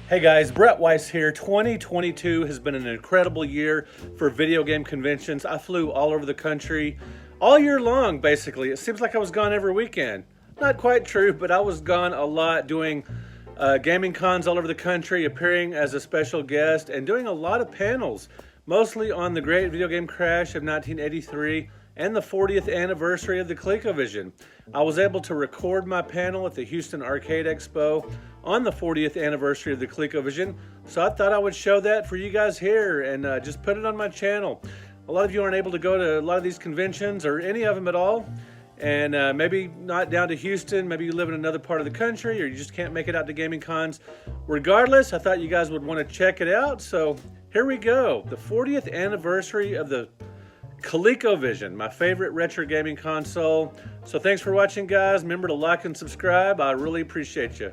Hey guys, Brett Weiss here. 2022 has been an incredible year for video game conventions. I flew all over the country all year long, basically. It seems like I was gone every weekend. Not quite true, but I was gone a lot doing gaming cons all over the country, appearing as a special guest, and doing a lot of panels, mostly on the great video game crash of 1983 and the 40th anniversary of the ColecoVision. I was able to record my panel at the Houston Arcade Expo on the 40th anniversary of the ColecoVision, so I thought I would show that for you guys here and just put it on my channel. A lot of you aren't able to go to a lot of these conventions or any of them at all, and maybe not down to Houston, maybe you live in another part of the country or you just can't make it out to gaming cons. Regardless, I thought you guys would want to check it out, so here we go. The 40th anniversary of the ColecoVision, my favorite retro gaming console. So thanks for watching, guys. Remember to like and subscribe. I really appreciate you.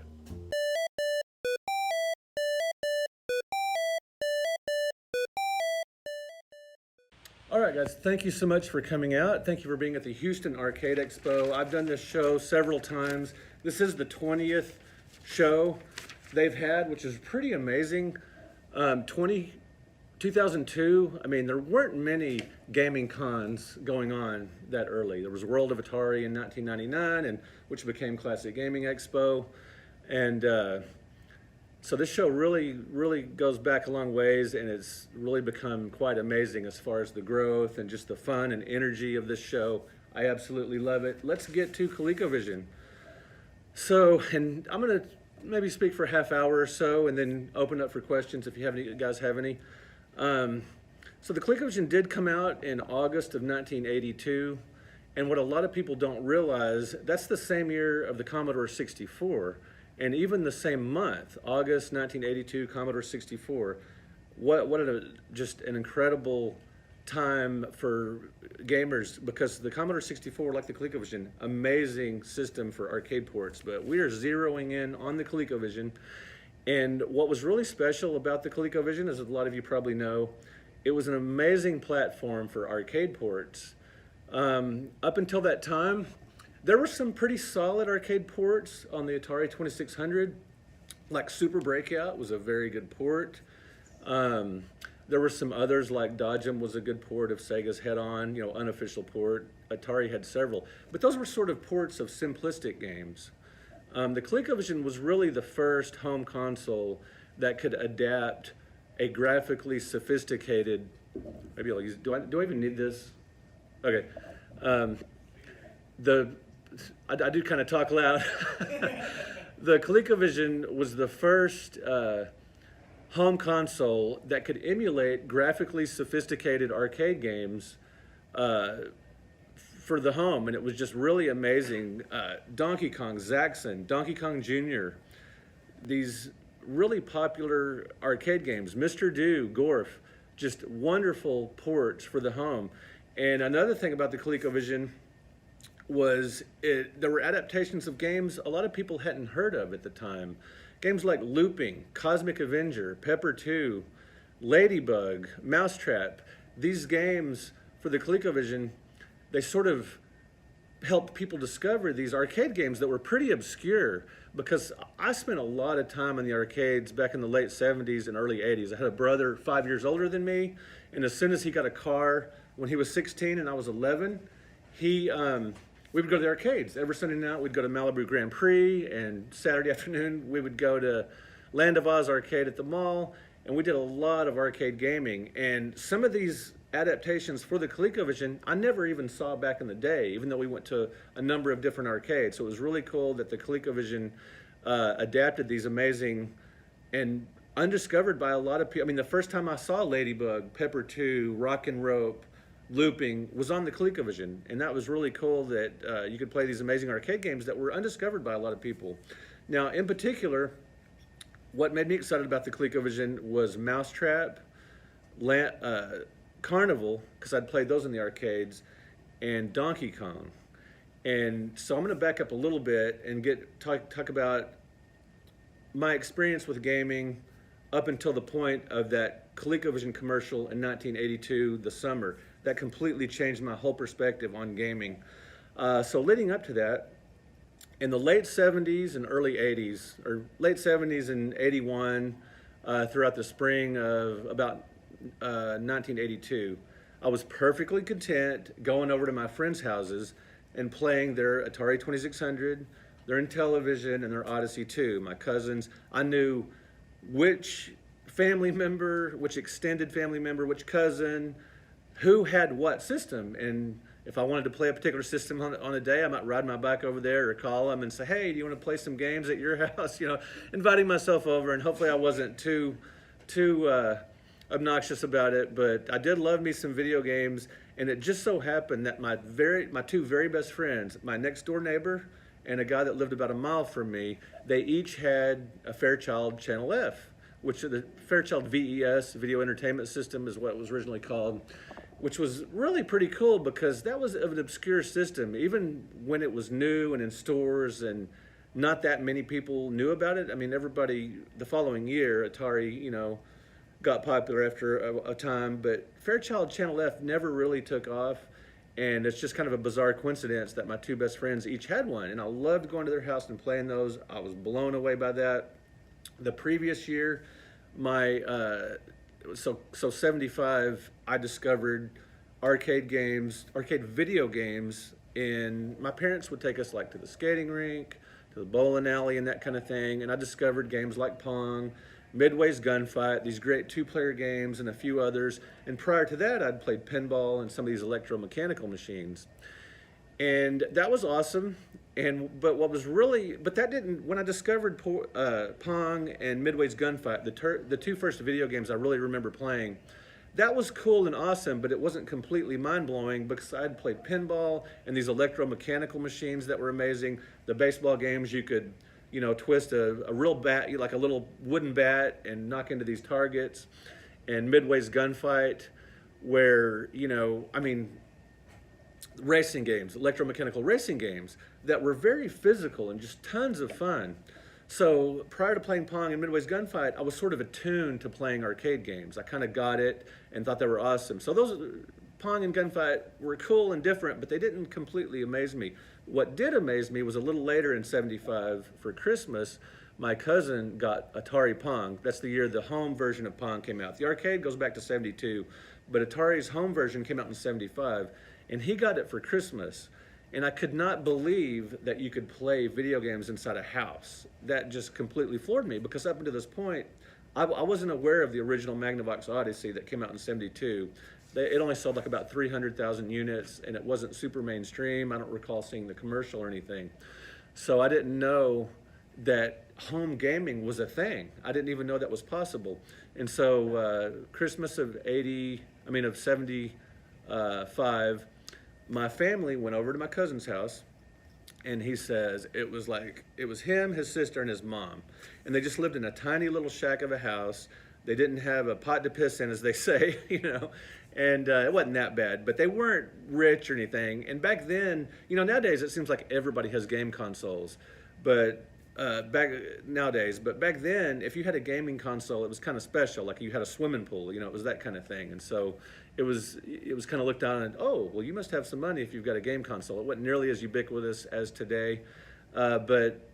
All right, guys, thank you so much for coming out. Thank you for being at the Houston Arcade Expo. I've done this show several times. This is the 20th show they've had, which is pretty amazing. 2002, I mean, there weren't many gaming cons going on that early. There was World of Atari in 1999, and which became Classic Gaming Expo. And so this show really goes back a long ways, and it's really become quite amazing as far as the growth and just the fun and energy of this show. I absolutely love it. Let's get to ColecoVision. So, and I'm gonna maybe speak for a half hour or so and then open up for questions if you guys have any. So the ColecoVision did come out in August of 1982, and what a lot of people don't realize, that's the same year of the Commodore 64, and even the same month, August 1982, Commodore 64. Just an incredible time for gamers, because the Commodore 64, like the ColecoVision, amazing system for arcade ports, but we are zeroing in on the ColecoVision. And what was really special about the ColecoVision, as a lot of you probably know, it was an amazing platform for arcade ports. Up until that time, there were some pretty solid arcade ports on the Atari 2600, like Super Breakout was a very good port. There were some others, like Dodge'em was a good port of Sega's Head-On, unofficial port. Atari had several, but those were sort of ports of simplistic games. The ColecoVision was really the first home console that could adapt a graphically sophisticated, maybe I'll use, do I even need this? Okay. I do kind of talk loud. The ColecoVision was the first home console that could emulate graphically sophisticated arcade games for the home, and it was just really amazing. Donkey Kong, Zaxxon, Donkey Kong Jr., these really popular arcade games, Mr. Do, Gorf, just wonderful ports for the home. And another thing about the ColecoVision was there were adaptations of games a lot of people hadn't heard of at the time. Games like Looping, Cosmic Avenger, Pepper 2, Ladybug, Mousetrap. These games for the ColecoVision, they sort of helped people discover these arcade games that were pretty obscure, because I spent a lot of time in the arcades back in the late 70s and early 80s. I had a brother 5 years older than me, and as soon as he got a car when he was 16 and I was 11, we would go to the arcades. Every Sunday night we'd go to Malibu Grand Prix, and Saturday afternoon we would go to Land of Oz arcade at the mall, and we did a lot of arcade gaming. And some of these adaptations for the ColecoVision I never even saw back in the day, even though we went to a number of different arcades. So it was really cool that the ColecoVision adapted these amazing and undiscovered by a lot of people. I mean, the first time I saw Ladybug, Pepper 2, Rock and Rope, Looping was on the ColecoVision, and that was really cool that you could play these amazing arcade games that were undiscovered by a lot of people. Now, in particular, what made me excited about the ColecoVision was Mousetrap, Carnival, because I'd played those in the arcades, and Donkey Kong. And so I'm going to back up a little bit and talk about my experience with gaming up until the point of that ColecoVision commercial in 1982, the summer. That completely changed my whole perspective on gaming. So leading up to that, in the late 70s and early 80s, or late 70s and 81, throughout the spring of about 1982, I was perfectly content going over to my friends' houses and playing their Atari 2600, their Intellivision, and their Odyssey 2. My cousins, I knew which family member, which extended family member, which cousin, who had what system. And if I wanted to play a particular system on a day, I might ride my bike over there or call them and say, hey, do you want to play some games at your house? You know, inviting myself over, and hopefully I wasn't too obnoxious about it, but I did love me some video games. And it just so happened that my two very best friends, my next door neighbor and a guy that lived about a mile from me, they each had a Fairchild Channel F, which the Fairchild VES, Video Entertainment System, is what it was originally called, which was really pretty cool because that was an obscure system. Even when it was new and in stores and not that many people knew about it. I mean, everybody, the following year, Atari, you know, got popular after a time, but Fairchild Channel F never really took off. And it's just kind of a bizarre coincidence that my two best friends each had one. And I loved going to their house and playing those. I was blown away by that. The previous year, so 75, I discovered arcade video games, and my parents would take us like to the skating rink, to the bowling alley and that kind of thing. And I discovered games like Pong, Midway's Gunfight, these great two-player games, and a few others. And prior to that, I'd played pinball and some of these electromechanical machines. And that was awesome. But that didn't, when I discovered Pong and Midway's Gunfight, the two first video games I really remember playing, that was cool and awesome, but it wasn't completely mind-blowing because I'd played pinball and these electromechanical machines that were amazing. The baseball games, you could, you know, twist a real bat, like a little wooden bat, and knock into these targets. And Midway's Gunfight, where, you know, I mean, racing games, electromechanical racing games that were very physical and just tons of fun. So prior to playing Pong and Midway's Gunfight, I was sort of attuned to playing arcade games. I kind of got it and thought they were awesome. So those Pong and Gunfight were cool and different, but they didn't completely amaze me. What did amaze me was a little later in 75 for Christmas, my cousin got Atari Pong. That's the year the home version of Pong came out. The arcade goes back to 72, but Atari's home version came out in 75, and he got it for Christmas. And I could not believe that you could play video games inside a house. That just completely floored me because up until this point, I wasn't aware of the original Magnavox Odyssey that came out in 72. It only sold like about 300,000 units, and it wasn't super mainstream. I don't recall seeing the commercial or anything. So I didn't know that home gaming was a thing. I didn't even know that was possible. And so Christmas of 75, my family went over to my cousin's house, and he says it was him, his sister, and his mom. And they just lived in a tiny little shack of a house. They didn't have a pot to piss in, as they say, you know, and it wasn't that bad, but they weren't rich or anything. And back then, you know, nowadays it seems like everybody has game consoles, but back then, if you had a gaming console, it was kind of special. Like you had a swimming pool, you know, it was that kind of thing. And so it was kind of looked down and, oh, well, you must have some money if you've got a game console. It wasn't nearly as ubiquitous as today, but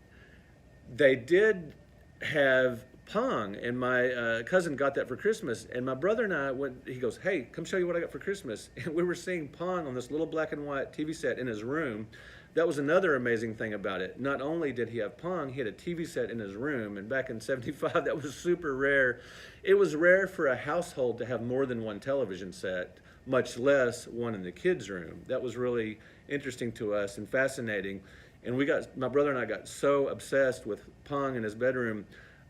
they did have Pong, and my cousin got that for Christmas. And my brother and I went, he goes, hey, come show you what I got for Christmas. And we were seeing Pong on this little black and white TV set in his room. That was another amazing thing about it. Not only did he have Pong, he had a TV set in his room. And back in 75, that was super rare. It was rare for a household to have more than one television set, much less one in the kids' room. That was really interesting to us and fascinating. And my brother and I got so obsessed with Pong in his bedroom,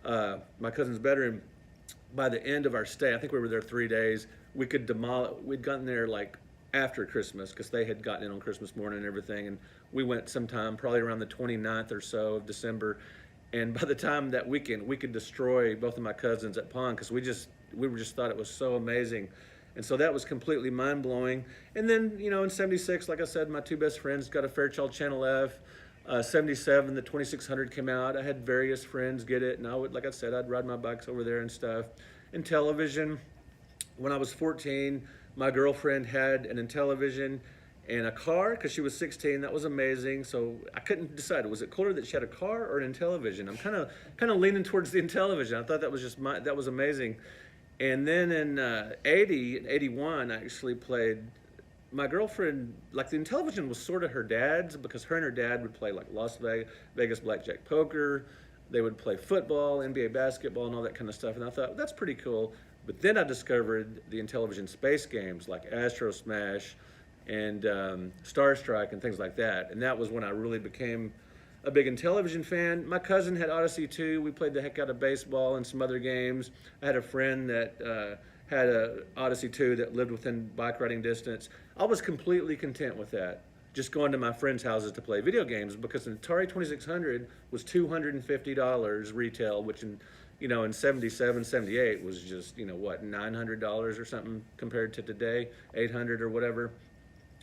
my cousin's bedroom. By the end of our stay, I think we were there 3 days, we'd gotten there like after Christmas because they had gotten in on Christmas morning and everything. And we went sometime probably around the 29th or so of December. And by the time that weekend, we could destroy both of my cousins at Pong because we just thought it was so amazing. And so that was completely mind-blowing. And then, you know, in 76, like I said, my two best friends got a Fairchild Channel F. 77, the 2600 came out. I had various friends get it, and like I said, I'd ride my bikes over there and stuff. Intellivision, when I was 14, my girlfriend had an Intellivision, and a car because she was 16. That was amazing. So I couldn't decide, was it cooler that she had a car or an Intellivision? I'm kind of leaning towards the Intellivision. I thought that was that was amazing. And then in 81, I actually played. My girlfriend, like the Intellivision was sort of her dad's, because her and her dad would play like Las Vegas blackjack poker. They would play football, NBA basketball, and all that kind of stuff. And I thought, that's pretty cool. But then I discovered the Intellivision space games like Astro Smash and Star Strike and things like that. And that was when I really became a big Intellivision fan. My cousin had Odyssey 2. We played the heck out of baseball and some other games. I had a friend that had a Odyssey 2 that lived within bike riding distance. I was completely content with that, just going to my friends' houses to play video games, because an Atari 2600 was $250 retail, which in 77, 78 was just, what, $900 or something compared to today, 800 or whatever.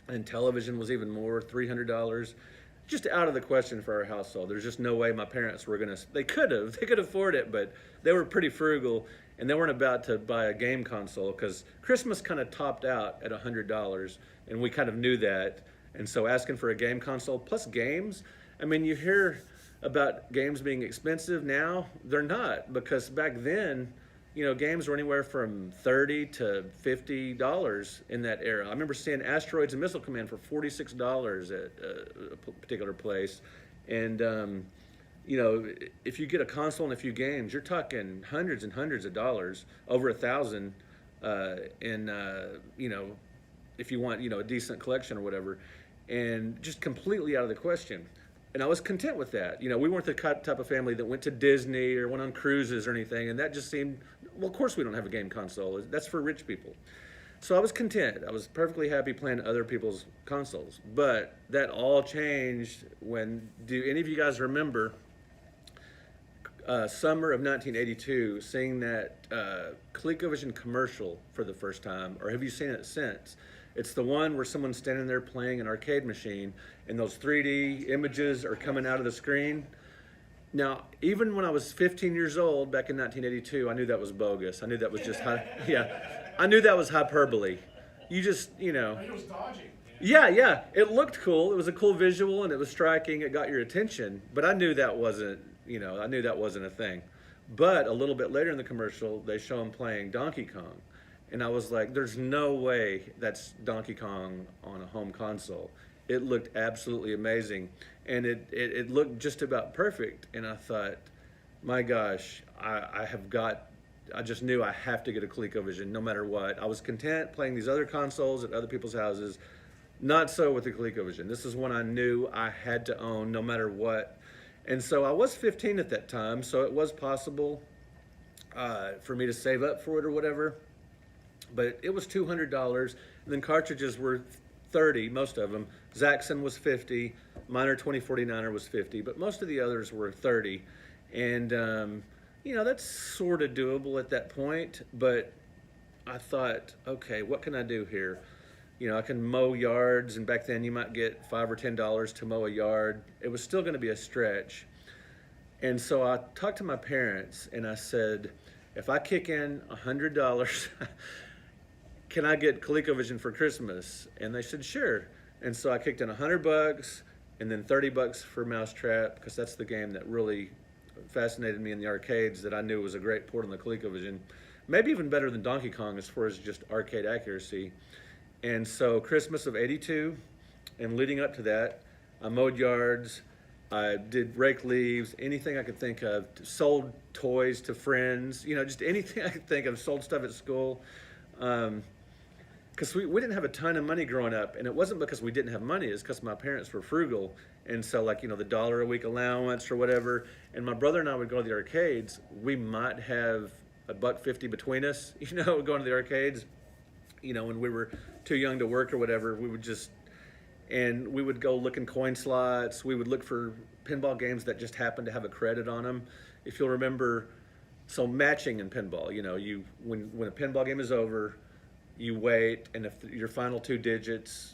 And television was even more, $300. Just out of the question for our household. There's just no way my parents were they could afford it, but they were pretty frugal, and they weren't about to buy a game console, because Christmas kind of topped out at $100, and we kind of knew that. And so asking for a game console plus games, I mean, you hear about games being expensive now. They're not, because back then, games were anywhere from $30 to $50 in that era. I remember seeing Asteroids and Missile Command for $46 at a particular place. And, if you get a console and a few games, you're talking hundreds and hundreds of dollars, over $1,000, if you want, a decent collection or whatever, and just completely out of the question. And I was content with that. We weren't the type of family that went to Disney or went on cruises or anything, and that just seemed, well, of course we don't have a game console. That's for rich people. So I was content. I was perfectly happy playing other people's consoles. But that all changed when, do any of you guys remember summer of 1982, seeing that ColecoVision commercial for the first time, or have you seen it since? It's the one where someone's standing there playing an arcade machine, and those 3D images are coming out of the screen. Now, even when I was 15 years old, back in 1982, I knew that was bogus. I knew that was just I knew that was hyperbole. You just, It was dodging. Yeah. It looked cool. It was a cool visual, and it was striking. It got your attention. But I knew that wasn't, I knew that wasn't a thing. But a little bit later in the commercial, they show him playing Donkey Kong. And I was like, there's no way that's Donkey Kong on a home console. It looked absolutely amazing. And it looked just about perfect. And I thought, my gosh, I just knew I have to get a ColecoVision no matter what. I was content playing these other consoles at other people's houses. Not so with the ColecoVision. This is one I knew I had to own no matter what. And so I was 15 at that time, so it was possible for me to save up for it or whatever. But it was $200, and then cartridges were $30, most of them. Zaxxon was $50, Miner 2049er was $50, but most of the others were $30. And, that's sort of doable at that point, but I thought, okay, what can I do here? I can mow yards, and back then you might get $5 or $10 to mow a yard. It was still going to be a stretch. And so I talked to my parents, and I said, if I kick in $100, can I get ColecoVision for Christmas? And they said, sure. And so I kicked in $100 and then $30 for Mousetrap, because that's the game that really fascinated me in the arcades, that I knew was a great port on the ColecoVision. Maybe even better than Donkey Kong as far as just arcade accuracy. And so Christmas of '82, and leading up to that, I mowed yards, I did rake leaves, anything I could think of, sold toys to friends, just anything I could think of, sold stuff at school. Because we didn't have a ton of money growing up, and it wasn't because we didn't have money, it's because my parents were frugal. And so the $1 a week allowance or whatever, and my brother and I would go to the arcades. We might have $1.50 between us, going to the arcades, when we were too young to work or whatever. We would go look in coin slots. We would look for pinball games that just happened to have a credit on them. If you'll remember, so matching in pinball, when a pinball game is over, you wait, and if your final two digits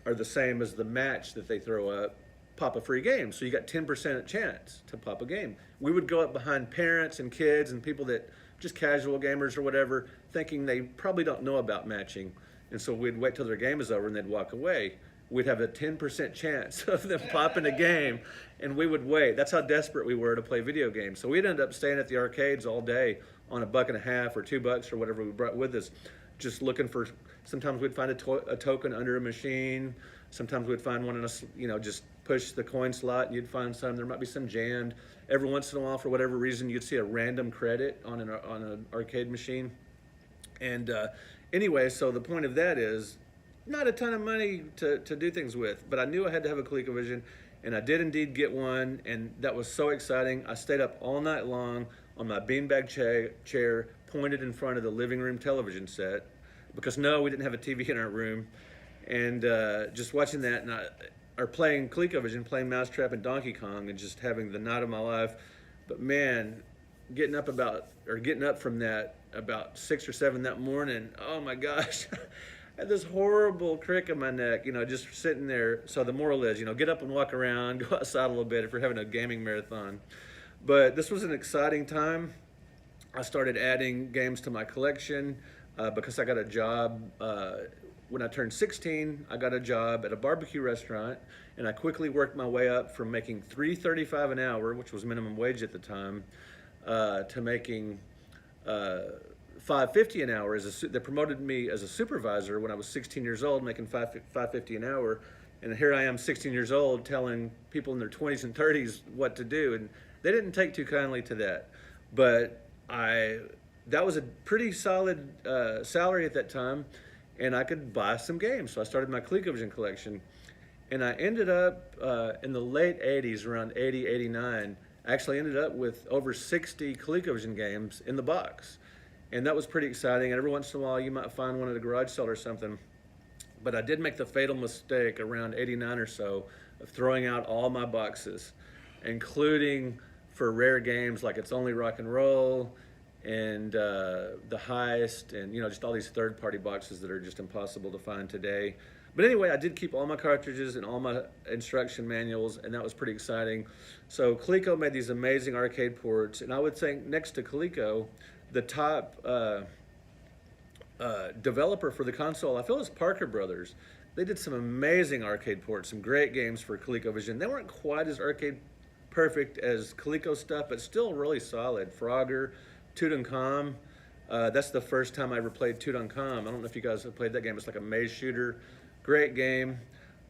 are the same as the match that they throw up, pop a free game. So you got 10% chance to pop a game. We would go up behind parents and kids and people that just casual gamers or whatever, thinking they probably don't know about matching. And so we'd wait till their game is over and they'd walk away. we'd have a 10% chance of them popping a game, and we would wait. That's how desperate we were to play video games. So we'd end up staying at the arcades all day on $1.50 or $2 or whatever we brought with us, just looking for. Sometimes we'd find a token under a machine. Sometimes we'd find one in a, just push the coin slot and you'd find some. There might be some jammed. Every once in a while, for whatever reason, you'd see a random credit on an arcade machine. And anyway, so the point of that is not a ton of money to do things with, but I knew I had to have a ColecoVision, and I did indeed get one, and that was so exciting. I stayed up all night long on my beanbag chair, pointed in front of the living room television set, because no, we didn't have a TV in our room, and just watching that, or playing ColecoVision, playing Mousetrap and Donkey Kong, and just having the night of my life. But man, getting up from that about 6 or 7 that morning, oh my gosh, I had this horrible crick in my neck, just sitting there. So the moral is, get up and walk around, go outside a little bit if you're having a gaming marathon. But this was an exciting time. I started adding games to my collection because I got a job. When I turned 16, I got a job at a barbecue restaurant, and I quickly worked my way up from making $3.35 an hour, which was minimum wage at the time, to making $5.50 an hour. They promoted me as a supervisor when I was 16 years old, making $5.50 an hour, and here I am, 16 years old, telling people in their 20s and 30s what to do, and they didn't take too kindly to that. But that was a pretty solid salary at that time, and I could buy some games. So I started my ColecoVision collection, and I ended up in the late 80s, around 80, 89, I actually ended up with over 60 ColecoVision games in the box. And that was pretty exciting. And every once in a while, you might find one at a garage sale or something. But I did make the fatal mistake around 89 or so of throwing out all my boxes, including for rare games like It's Only Rock and Roll, and The Heist, and just all these third-party boxes that are just impossible to find today. But anyway, I did keep all my cartridges and all my instruction manuals, and that was pretty exciting. So Coleco made these amazing arcade ports, and I would say next to Coleco, the top developer for the console, I feel, is Parker Brothers. They did some amazing arcade ports, some great games for ColecoVision. They weren't quite as arcade perfect as Coleco stuff, but still really solid. Frogger, Tutankhamun. That's the first time I ever played Tutankhamun. I don't know if you guys have played that game. It's like a maze shooter. Great game.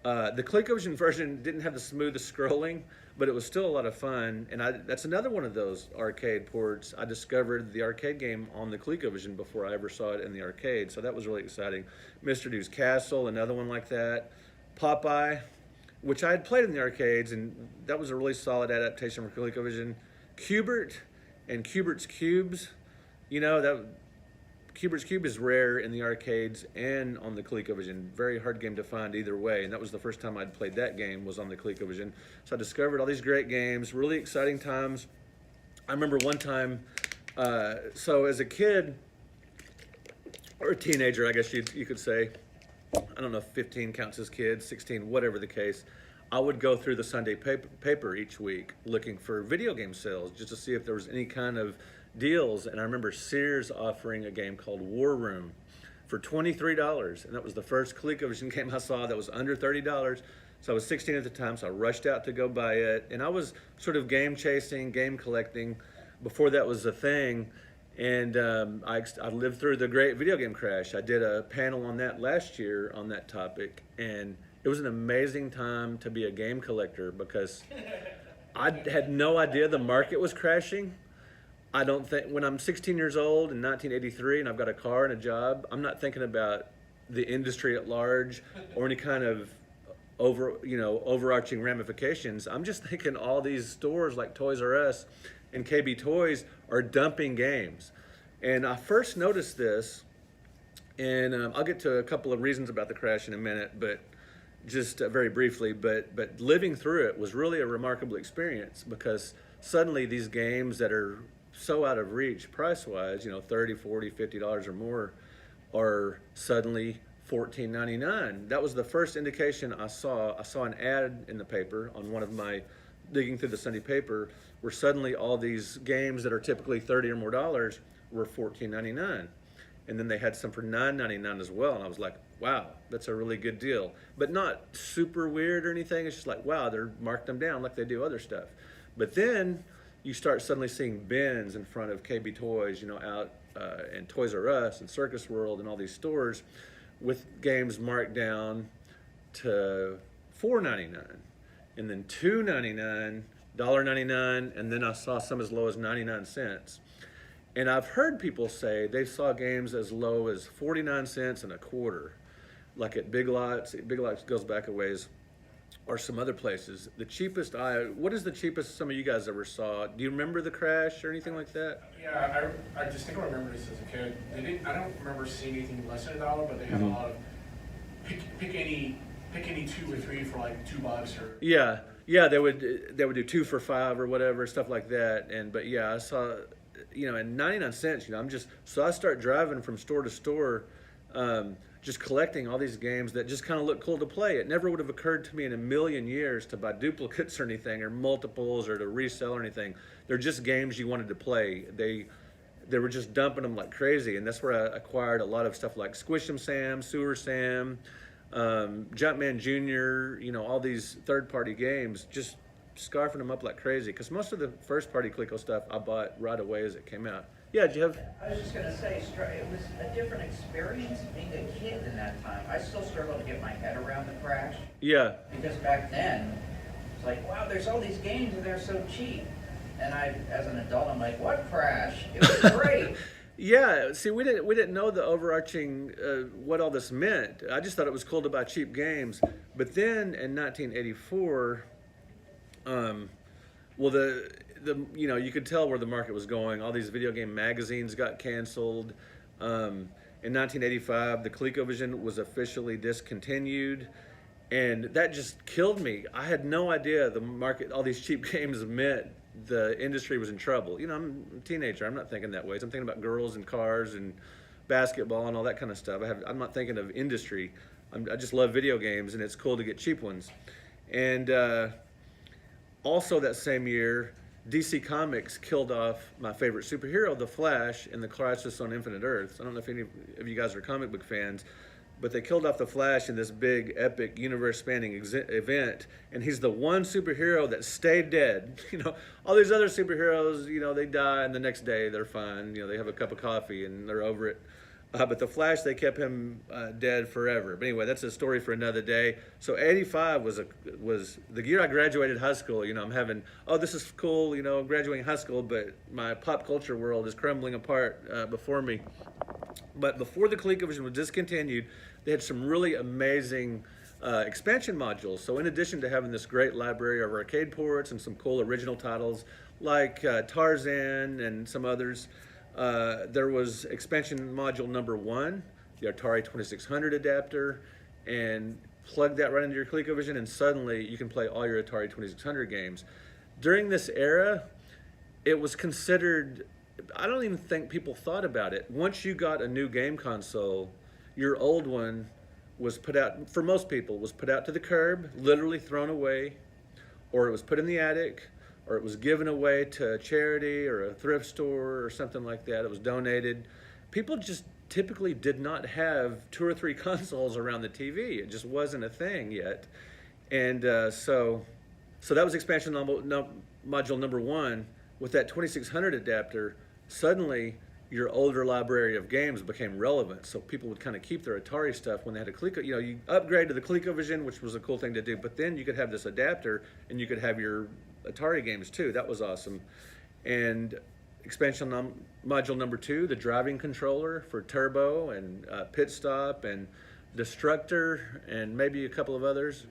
The ColecoVision version didn't have the smoothest scrolling, but it was still a lot of fun. And that's another one of those arcade ports. I discovered the arcade game on the ColecoVision before I ever saw it in the arcade, so that was really exciting. Mr. Doo's Castle, another one like that. Popeye, which I had played in the arcades, and that was a really solid adaptation for ColecoVision. Cubert and Cubert's Cubes. Cubert's Cube is rare in the arcades and on the ColecoVision. Very hard game to find either way, and that was the first time I'd played that game, was on the ColecoVision. So I discovered all these great games, really exciting times. I remember one time, so as a kid, or a teenager, I guess you could say, I don't know if 15 counts as kids, 16, whatever the case, I would go through the Sunday paper each week looking for video game sales just to see if there was any kind of deals. And I remember Sears offering a game called War Room for $23, and that was the first ColecoVision game I saw that was under $30. So I was 16 at the time, so I rushed out to go buy it, and I was sort of game chasing, game collecting before that was a thing. And I lived through the great video game crash. I did a panel on that last year on that topic, and it was an amazing time to be a game collector because I had no idea the market was crashing. I don't think, when I'm 16 years old in 1983 and I've got a car and a job, I'm not thinking about the industry at large or any kind of overarching ramifications. I'm just thinking all these stores like Toys R Us and KB Toys are dumping games. And I first noticed this, and I'll get to a couple of reasons about the crash in a minute, but just very briefly, but living through it was really a remarkable experience because suddenly these games that are so out of reach price-wise, $30, $40, $50 or more, are suddenly $14.99. That was the first indication I saw. I saw an ad in the paper on one of my digging through the Sunday paper where suddenly all these games that are typically $30 or more were $14.99. and then they had some for $9.99 as well, and I was like, wow, that's a really good deal. But not super weird or anything. It's just like, wow, they're marked them down like they do other stuff. But then you start suddenly seeing bins in front of KB Toys, you know, out and Toys R Us and Circus World and all these stores with games marked down to $4.99 and then $2.99, $1.99, and then I saw some as low as 99 cents. And I've heard people say they saw games as low as 49 cents and a quarter, like at Big Lots. Big Lots goes back a ways, or some other places. The cheapest what is the cheapest some of you guys ever saw? Do you remember the crash or anything like that? Yeah, I distinctly remember this as a kid. I don't remember seeing anything less than $1, but they have a lot of pick any 2 or 3 for like $2 or. Yeah, they would do 2 for $5 or whatever, stuff like that. But yeah, I saw, you know, and 99 cents, you know, so I start driving from store to store, just collecting all these games that just kind of look cool to play. It never would have occurred to me in a million years to buy duplicates or anything, or multiples, or to resell or anything. They're just games you wanted to play. They were just dumping them like crazy, and that's where I acquired a lot of stuff like Squish 'em Sam, Sewer Sam, Jumpman Jr., you know, all these third-party games, just scarfing them up like crazy, because most of the first-party Coleco stuff I bought right away as it came out. Yeah, did you have? I was just going to say, it was a different experience being a kid in that time. I still struggle to get my head around the crash. Yeah. Because back then, it's like, wow, there's all these games and they're so cheap. And as an adult, I'm like, what crash? It was great. Yeah, see, we didn't know the overarching what all this meant. I just thought it was cool to buy cheap games. But then in 1984, well, the you know, you could tell where the market was going. All these video game magazines got canceled. In 1985, the ColecoVision was officially discontinued, and that just killed me. I had no idea the market, all these cheap games meant the industry was in trouble. You know, I'm a teenager. I'm not thinking that way. I'm thinking about girls and cars and basketball and all that kind of stuff. I'm not thinking of industry. I just love video games, and it's cool to get cheap ones. And also that same year, DC Comics killed off my favorite superhero, The Flash, in the Crisis on Infinite Earths. I don't know if any of you guys are comic book fans, but they killed off The Flash in this big, epic, universe-spanning event, and he's the one superhero that stayed dead. You know, all these other superheroes, you know, they die, and the next day they're fine. You know, they have a cup of coffee, and they're over it. But The Flash, they kept him dead forever. But anyway, that's a story for another day. So 85 was the year I graduated high school. You know, I'm having, oh, this is cool, you know, graduating high school, but my pop culture world is crumbling apart before me. But before the ColecoVision was discontinued, they had some really amazing expansion modules. So in addition to having this great library of arcade ports and some cool original titles like Tarzan and some others, there was expansion module number 1, the Atari 2600 adapter, and plug that right into your ColecoVision, and suddenly you can play all your Atari 2600 games. During this era, it was considered, I don't even think people thought about it. Once you got a new game console, your old one was put out, for most people, was put out to the curb, literally thrown away, or it was put in the attic, or it was given away to a charity or a thrift store or something like that. It was donated. People just typically did not have 2 or 3 consoles around the TV. It just wasn't a thing yet. And so that was expansion module number 1. With that 2600 adapter, suddenly your older library of games became relevant. So people would kind of keep their Atari stuff when they had a Coleco. You know, you upgrade to the ColecoVision, which was a cool thing to do, but then you could have this adapter and you could have your Atari games too. That was awesome. And expansion module number 2, the driving controller for Turbo and Pit Stop and Destructor and maybe a couple of others.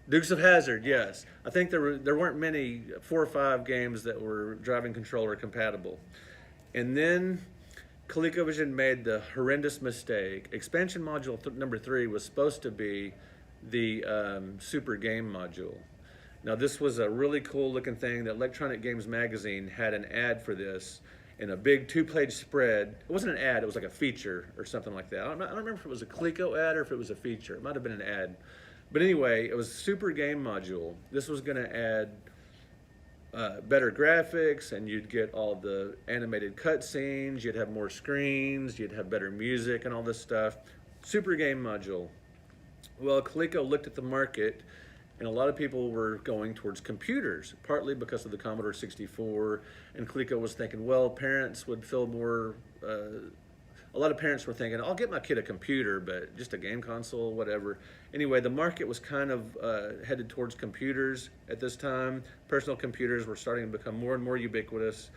Dukes of Hazzard, yes. I think there weren't many 4 or 5 games that were driving controller compatible. And then ColecoVision made the horrendous mistake. Expansion module number 3 was supposed to be the Super Game module. Now this was a really cool looking thing. The Electronic Games magazine had an ad for this in a big 2-page spread. It wasn't an ad, it was like a feature or something like that. I don't remember if it was a Coleco ad or if it was a feature. It might have been an ad. But anyway, it was a Super Game module. This was going to add better graphics, and you'd get all the animated cutscenes, you'd have more screens, you'd have better music and all this stuff. Super game module. Well, Coleco looked at the market, and a lot of people were going towards computers, partly because of the Commodore 64, and Coleco was thinking, well, parents would feel more, a lot of parents were thinking, I'll get my kid a computer, but just a game console, whatever. Anyway, the market was kind of headed towards computers at this time. Personal computers were starting to become more and more ubiquitous.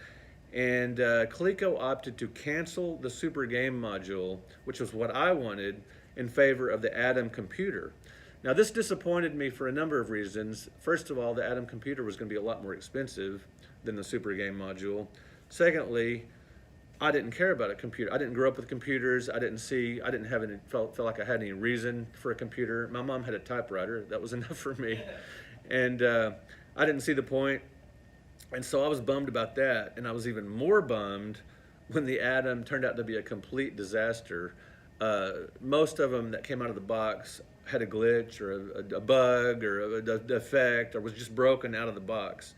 And Coleco opted to cancel the Super Game module, which was what I wanted, in favor of the Atom computer. Now, this disappointed me for a number of reasons. First of all, the Atom computer was going to be a lot more expensive than the Super Game module. Secondly, I didn't care about a computer. I didn't grow up with computers. I didn't have any, felt like I had any reason for a computer. My mom had a typewriter. That was enough for me. And I didn't see the point. And so I was bummed about that. And I was even more bummed when the Atom turned out to be a complete disaster. Most of them that came out of the box had a glitch or a bug or a defect or was just broken out of the box.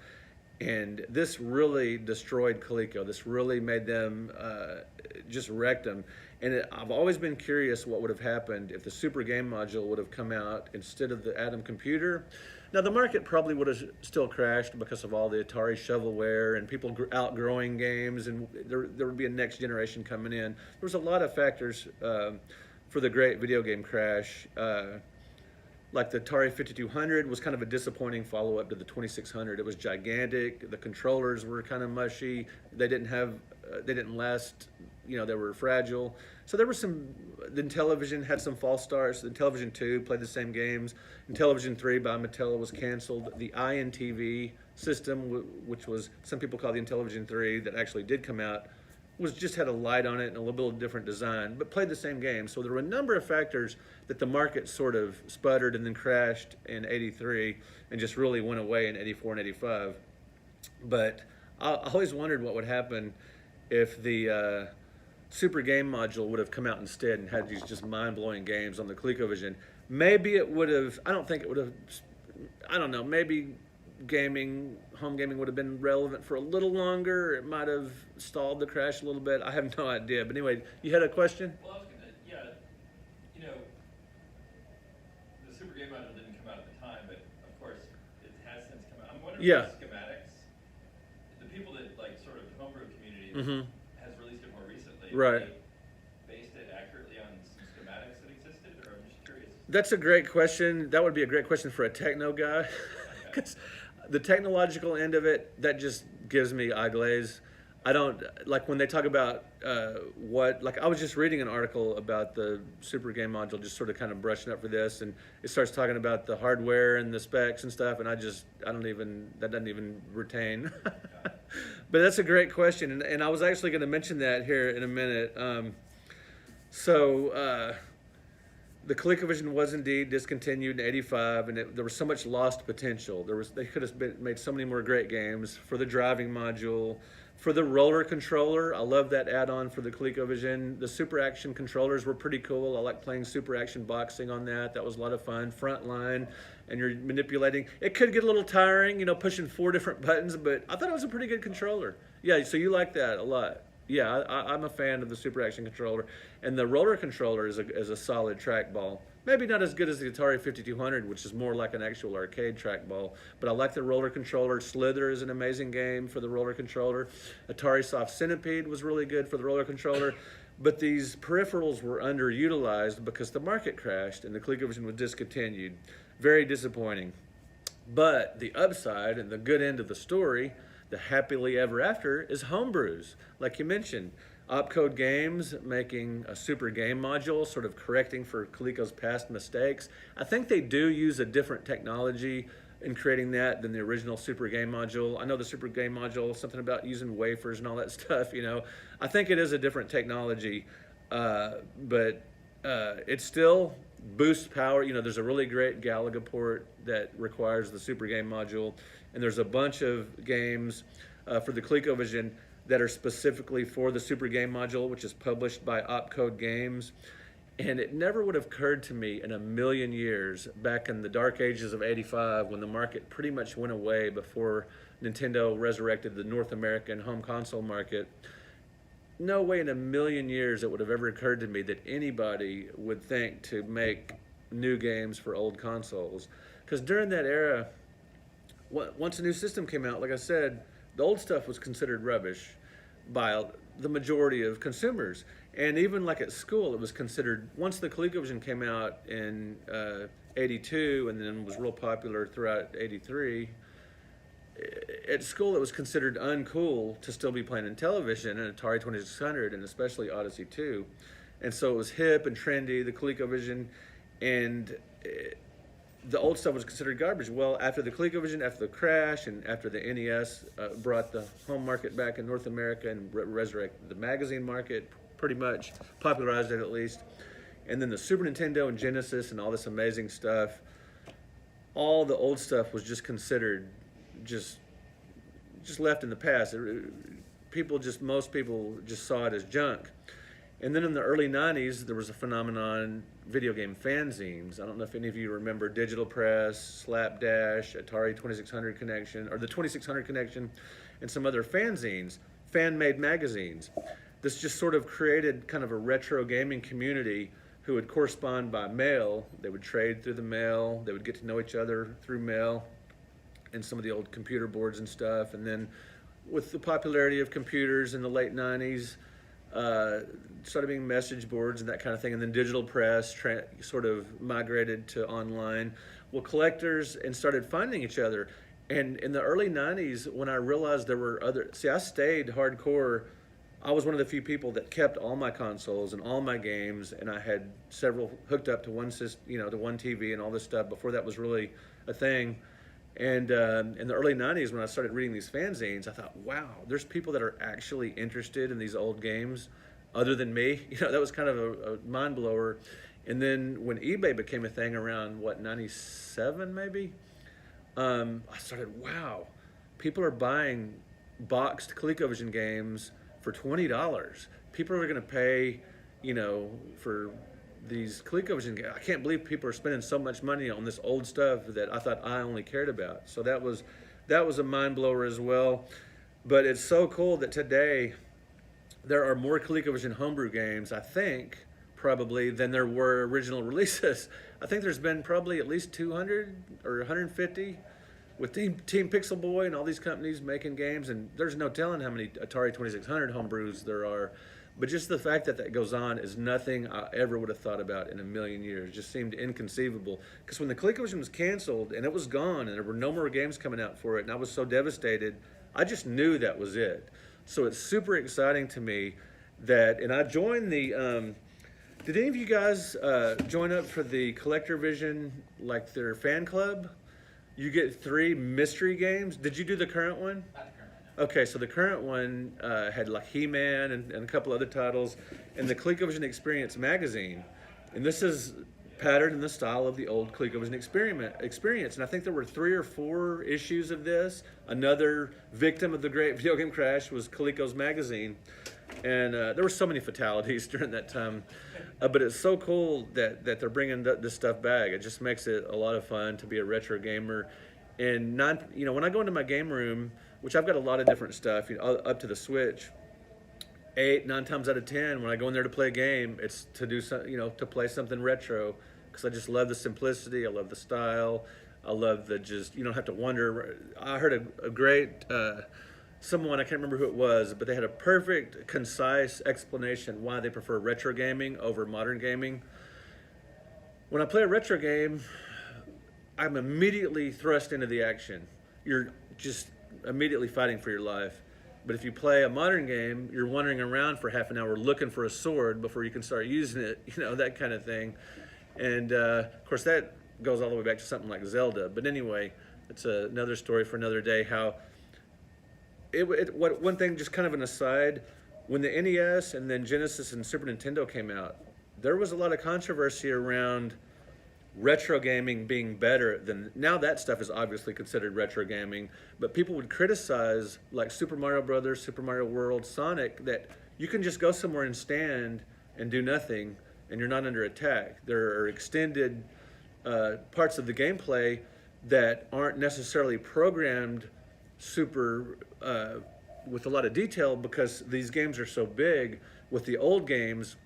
And this really destroyed Coleco. This really made them, just wrecked them. And I've always been curious what would have happened if the Super Game module would have come out instead of the Atom computer. Now, the market probably would have still crashed because of all the Atari shovelware and people outgrowing games, and there would be a next generation coming in. There was a lot of factors for the great video game crash. Like the Atari 5200 was kind of a disappointing follow-up to the 2600. It was gigantic. The controllers were kind of mushy. They didn't last, they were fragile. So there were the Intellivision had some false starts. The Intellivision 2 played the same games. Intellivision 3 by Mattel was canceled. The INTV system, which was, some people call the Intellivision 3, that actually did come out, just had a light on it and a little bit of different design, but played the same game. So there were a number of factors that the market sort of sputtered and then crashed in '83 and just really went away in '84 and '85. But I always wondered what would happen if the Super Game module would have come out instead and had these just mind-blowing games on the ColecoVision. Maybe it would have, I don't think it would have, I don't know, maybe home gaming would have been relevant for a little longer. It might have stalled the crash a little bit. I have no idea. But anyway, you had a question? Well, I was gonna, the Super Game module didn't come out at the time, but of course it has since come out. I'm wondering if the schematics, the people that sort of homebrew community has released it more recently. Right. They based it accurately on some schematics that existed, or I'm just curious. That's a great question. That would be a great question for a techno guy. Because the technological end of it, that just gives me eye glaze. I don't, when they talk about I was just reading an article about the Super Game module, just sort of kind of brushing up for this, and it starts talking about the hardware and the specs and stuff, and that doesn't even retain. But that's a great question, and I was actually going to mention that here in a minute. The ColecoVision was indeed discontinued in '85, and there was so much lost potential. They could have made so many more great games for the driving module, for the roller controller. I love that add-on for the ColecoVision. The Super Action controllers were pretty cool. I like playing Super Action boxing on that. That was a lot of fun. Frontline, and you're manipulating. It could get a little tiring, pushing 4 different buttons, but I thought it was a pretty good controller. Yeah, so you like that a lot. Yeah, I'm a fan of the Super Action controller, and the roller controller is a solid trackball. Maybe not as good as the Atari 5200, which is more like an actual arcade trackball, but I like the roller controller. Slither is an amazing game for the roller controller. Atari Soft Centipede was really good for the roller controller, but these peripherals were underutilized because the market crashed and the ColecoVision was discontinued. Very disappointing. But the upside and the good end of the story, the happily ever after, is homebrews. Like you mentioned, Opcode Games making a Super Game module, sort of correcting for Coleco's past mistakes. I think they do use a different technology in creating that than the original Super Game module. I know the Super Game module, something about using wafers and all that stuff, I think it is a different technology, but it still boosts power. There's a really great Galaga port that requires the Super Game module, and there's a bunch of games for the ColecoVision that are specifically for the Super Game module, which is published by Opcode Games. And it never would have occurred to me in a million years, back in the dark ages of '85, when the market pretty much went away before Nintendo resurrected the North American home console market, no way in a million years it would have ever occurred to me that anybody would think to make new games for old consoles. Because during that era, once a new system came out, like I said, the old stuff was considered rubbish by the majority of consumers. And even like at school, it was considered, once the ColecoVision came out in 82 and then was real popular throughout 83, at school it was considered uncool to still be playing Intellivision and Atari 2600 and especially Odyssey 2. And so it was hip and trendy, the ColecoVision, and the old stuff was considered garbage. Well, after the ColecoVision, after the crash, and after the NES brought the home market back in North America and resurrected the magazine market, pretty much popularized it at least, and then the Super Nintendo and Genesis and all this amazing stuff, all the old stuff was just considered just left in the past. Most people just saw it as junk. And then in the early 90s, there was a phenomenon, video game fanzines. I don't know if any of you remember Digital Press, Slapdash, Atari 2600 Connection, or the 2600 Connection, and some other fanzines, fan-made magazines. This just sort of created kind of a retro gaming community who would correspond by mail. They would trade through the mail. They would get to know each other through mail and some of the old computer boards and stuff. And then with the popularity of computers in the late 90s, started being message boards and that kind of thing, and then digital press sort of migrated to online. Well, collectors and started finding each other. And in the early 90s, when I realized there were I stayed hardcore. I was one of the few people that kept all my consoles and all my games, and I had several hooked up to one system, to one TV and all this stuff before that was really a thing. And in the early 90s, when I started reading these fanzines, I thought, wow, there's people that are actually interested in these old games other than me. That was kind of a mind blower. And then when eBay became a thing around, 97 maybe? I started, wow, people are buying boxed ColecoVision games for $20. People are going to pay, for these ColecoVision games. I can't believe people are spending so much money on this old stuff that I thought I only cared about. So that was a mind blower as well. But it's so cool that today there are more ColecoVision homebrew games, I think, probably, than there were original releases. I think there's been probably at least 200 or 150 with Team Pixel Boy and all these companies making games, and there's no telling how many Atari 2600 homebrews there are. But just the fact that that goes on is nothing I ever would have thought about in a million years. It just seemed inconceivable. Because when the ColecoVision was canceled and it was gone and there were no more games coming out for it, and I was so devastated, I just knew that was it. So it's super exciting to me that, and I joined the, did any of you guys join up for the ColecoVision, like their fan club? You get 3 mystery games. Did you do the current one? Not the current one. Okay, so the current one had like He-Man and a couple other titles, and the ColecoVision Experience magazine. And this is patterned in the style of the old ColecoVision experience. And I think there were 3 or 4 issues of this. Another victim of the great video game crash was Coleco's magazine. And there were so many fatalities during that time. But it's so cool that they're bringing this stuff back. It just makes it a lot of fun to be a retro gamer. And when I go into my game room, which I've got a lot of different stuff, up to the Switch, 9 times out of 10, when I go in there to play a game, it's to do to play something retro, because I just love the simplicity. I love the style. I love the you don't have to wonder. I heard a great someone, I can't remember who it was, but they had a perfect, concise explanation why they prefer retro gaming over modern gaming. When I play a retro game, I'm immediately thrust into the action. You're just immediately fighting for your life. But if you play a modern game, you're wandering around for half an hour looking for a sword before you can start using it, that kind of thing. And of course, that goes all the way back to something like Zelda. But anyway, it's another story for another day. How one thing, just kind of an aside, when the NES and then Genesis and Super Nintendo came out, there was a lot of controversy around retro gaming being better than, now that stuff is obviously considered retro gaming, but people would criticize like Super Mario Brothers, Super Mario World, Sonic, that you can just go somewhere and stand and do nothing and you're not under attack. There are extended parts of the gameplay that aren't necessarily programmed super with a lot of detail because these games are so big. With the old games,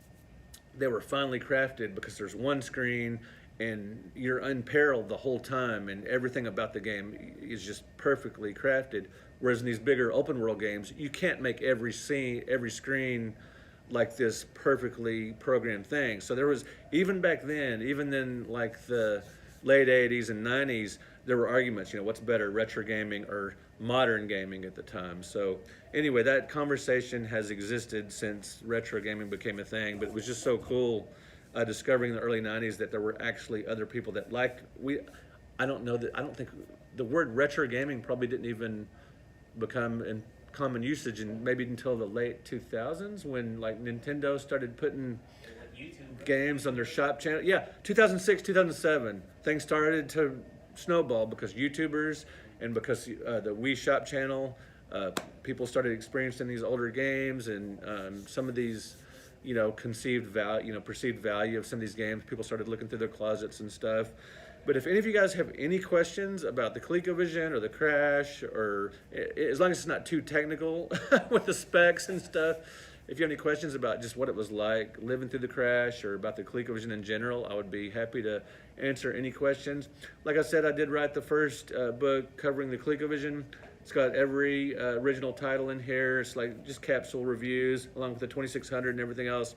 they were finely crafted because there's one screen and you're unparalleled the whole time, and everything about the game is just perfectly crafted. Whereas in these bigger open world games, you can't make every screen like this perfectly programmed thing. So there was, even back then, even in like the late 80s and 90s, there were arguments, what's better, retro gaming or modern gaming at the time. So anyway, that conversation has existed since retro gaming became a thing, but it was just so cool discovering in the early 90s that there were actually other people that I don't think the word retro gaming probably didn't even become in common usage and maybe until the late 2000s when like Nintendo started putting games on their shop channel. Yeah, 2006, 2007, things started to snowball because YouTubers and because the Wii shop channel, people started experiencing these older games and some of these, conceived value, perceived value of some of these games. People started looking through their closets and stuff. But if any of you guys have any questions about the ColecoVision or the Crash, or as long as it's not too technical with the specs and stuff, if you have any questions about just what it was like living through the Crash or about the ColecoVision in general, I would be happy to answer any questions. Like I said, I did write the first book covering the ColecoVision. It's got every original title in here. It's like just capsule reviews along with the 2600 and everything else.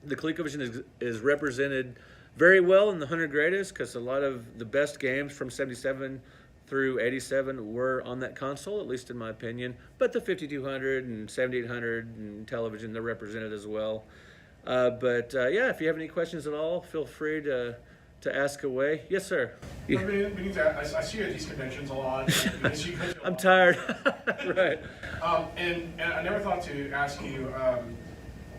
The ColecoVision is represented very well in the 100 Greatest because a lot of the best games from 77 through 87 were on that console, at least in my opinion. But the 5200 and 7800 and Intellivision, they're represented as well. Yeah, if you have any questions at all, feel free to ask away. Yes, sir. I see you at these conventions a lot. I'm tired. Right. And I never thought to ask you,